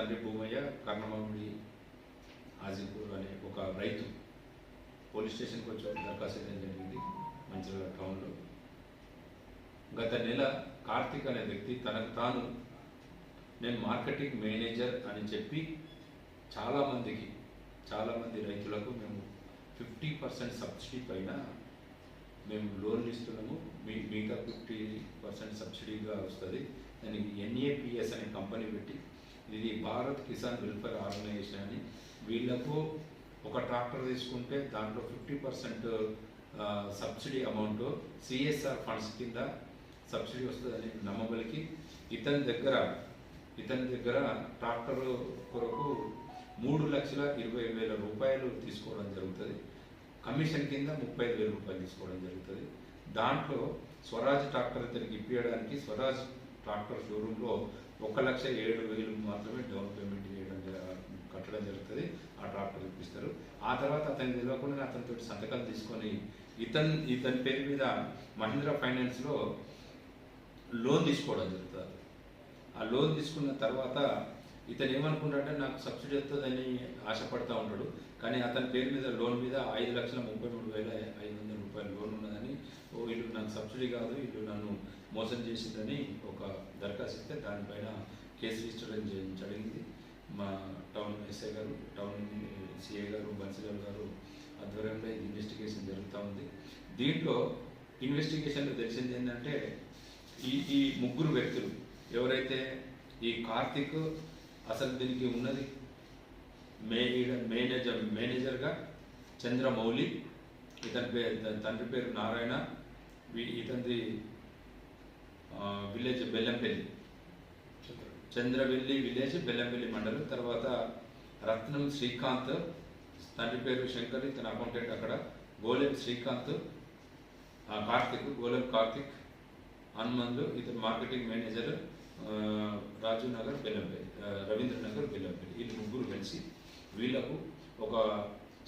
తండ్రి భూమయ్య కర్ణమామిడి ఆజిపూర్ అనే ఒక రైతు పోలీస్ స్టేషన్కి వచ్చి దరఖాస్తు చేయడం జరిగింది మంచిర్యాల టౌన్లో. గత నెల కార్తిక్ అనే వ్యక్తి తనకు తాను నేను మార్కెటింగ్ మేనేజర్ అని చెప్పి చాలామంది రైతులకు మేము 50% సబ్సిడీ పైన మేము లోన్లు ఇస్తున్నాము, మిగతా 50% సబ్సిడీగా వస్తుంది. దానికి NAPS అనే కంపెనీ పెట్టి, ఇది భారత్ కిసాన్ వెల్ఫేర్ ఆర్గనైజేషన్ అని, వీళ్లకు ఒక ట్రాక్టర్ తీసుకుంటే దాంట్లో 50% సబ్సిడీ అమౌంట్ CSR ఫండ్స్ కింద సబ్సిడీ వస్తుందని నమ్మబలికి ఇతని దగ్గర ట్రాక్టర్ కొరకు 3,20,000 రూపాయలు తీసుకోవడం జరుగుతుంది. కమిషన్ కింద 35,000 రూపాయలు తీసుకోవడం జరుగుతుంది. దాంట్లో స్వరాజ్ ట్రాక్టర్ ఇతనికి ఇప్పించడానికి స్వరాజ్ ట్రాక్టర్ షోరూంలో 1,07,000 మాత్రమే డౌన్ పేమెంట్ కట్టడం జరుగుతుంది. ఆ ట్రాక్టర్ ఇప్పిస్తారు. ఆ తర్వాత అతనికి తెలియకుండా అతనితో సంతకాలు తీసుకొని ఇతని పేరు మీద మహీంద్రా ఫైనాన్స్లో లోన్ తీసుకోవడం జరుగుతుంది. ఆ లోన్ తీసుకున్న తర్వాత ఇతను ఏమనుకుంటాడంటే నాకు సబ్సిడీ వస్తుందని ఆశపడతా ఉంటాడు. కానీ అతని పేరు మీద లోన్ మీద 5,33,500 రూపాయలు లోన్ ఉన్నదని, వీళ్ళు నాకు సబ్సిడీ కాదు, వీళ్ళు నన్ను మోసం చేసిందని ఒక దరఖాస్తు ఇస్తే దానిపైన కేసు రిజిస్టర్ జరిగింది. మా టౌన్ ఎస్ఐ గారు, టౌన్ సిఐ గారు, బన్సిలాల్ గారు ఆధ్వర్యంలో ఇన్వెస్టిగేషన్ జరుగుతూ ఉంది. దీంట్లో ఇన్వెస్టిగేషన్లో తెలిసింది ఏంటంటే ఈ ముగ్గురు వ్యక్తులు ఎవరైతే ఈ కార్తిక్ అసలు దీనికి ఉన్నది మేనేజర్గా చంద్రమౌళి, తండ్రి పేరు నారాయణ, ఇతనిది విలేజ్ బెల్లంపల్లి, చంద్రవెల్లి విలేజ్ బెల్లంపల్లి మండలం. తర్వాత రత్నం శ్రీకాంత్, తండ్రి పేరు శంకర్, ఇతను అకౌంటెంట్ అక్కడ. గోలెం శ్రీకాంత్, గోలెం కార్తిక్ హనుమంతు, ఇతను మార్కెటింగ్ మేనేజర్ రాజు నగర్ బెల్లంపల్లి, రవీంద్ర నగర్ బెల్లంపల్లి. వీళ్ళు ముగ్గురు కలిసి వీళ్లకు ఒక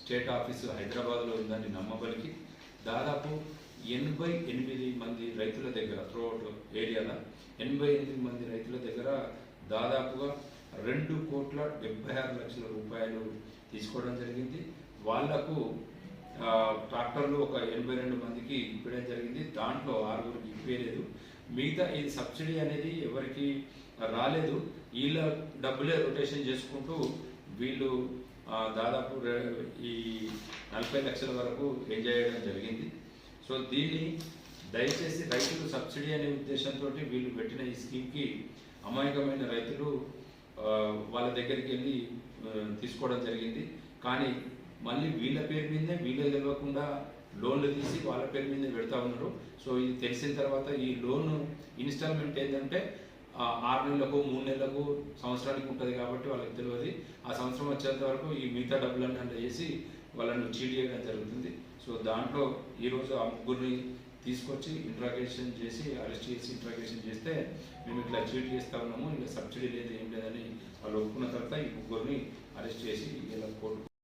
స్టేట్ ఆఫీసు హైదరాబాద్లో ఉందని నమ్మబలికి దాదాపు 88 మంది రైతుల దగ్గర త్రూఅవుట్ ఏరియాలో 88 మంది రైతుల దగ్గర దాదాపుగా 2,76,00,000 రూపాయలు తీసుకోవడం జరిగింది. వాళ్లకు ట్రాక్టర్లు ఒక 82 మందికి ఇప్పడం జరిగింది. దాంట్లో 6గురికి ఇప్పలేదు. మిగతా ఇది సబ్సిడీ అనేది ఎవరికి రాలేదు. వీళ్ళ డబ్బులే రొటేషన్ చేసుకుంటూ వీళ్ళు దాదాపు ఈ 40 లక్షల వరకు ఎంజాయ్ చేయడం జరిగింది. సో దీన్ని దయచేసి రైతులు సబ్సిడీ అనే ఉద్దేశంతో వీళ్ళు పెట్టిన ఈ స్కీమ్కి అమాయకమైన రైతులు వాళ్ళ దగ్గరికి వెళ్ళి తీసుకోవడం జరిగింది. కానీ మళ్ళీ వీళ్ళ పేరు మీదే వీళ్ళే తెలియకుండా లోన్లు తీసి వాళ్ళ పేరు మీదే పెడతా ఉన్నారు. సో ఇది తెలిసిన తర్వాత ఈ లోన్ ఇన్స్టాల్మెంట్ ఏంటంటే 6 నెలలకు 3 నెలలకు సంవత్సరానికి ఉంటుంది కాబట్టి వాళ్ళకి తెలియదు. ఆ సంవత్సరం వచ్చేంత వరకు ఈ మిగతా డబ్బులన్నీ అంటే చేసి వాళ్ళను చీట్ చేయడం జరుగుతుంది. సో దాంట్లో ఈరోజు ఆ ముగ్గురిని తీసుకొచ్చి ఇంట్రాగేషన్ చేసి అరెస్ట్ చేసి ఇంట్రాగేషన్ చేస్తే మేము ఇట్లా చీట్ చేస్తూ ఉన్నాము, ఇంకా సబ్సిడీ లేదు ఏం లేదని వాళ్ళు ఒప్పుకున్న తర్వాత ఈ ముగ్గురిని అరెస్ట్ చేసి ఇలా కోర్టు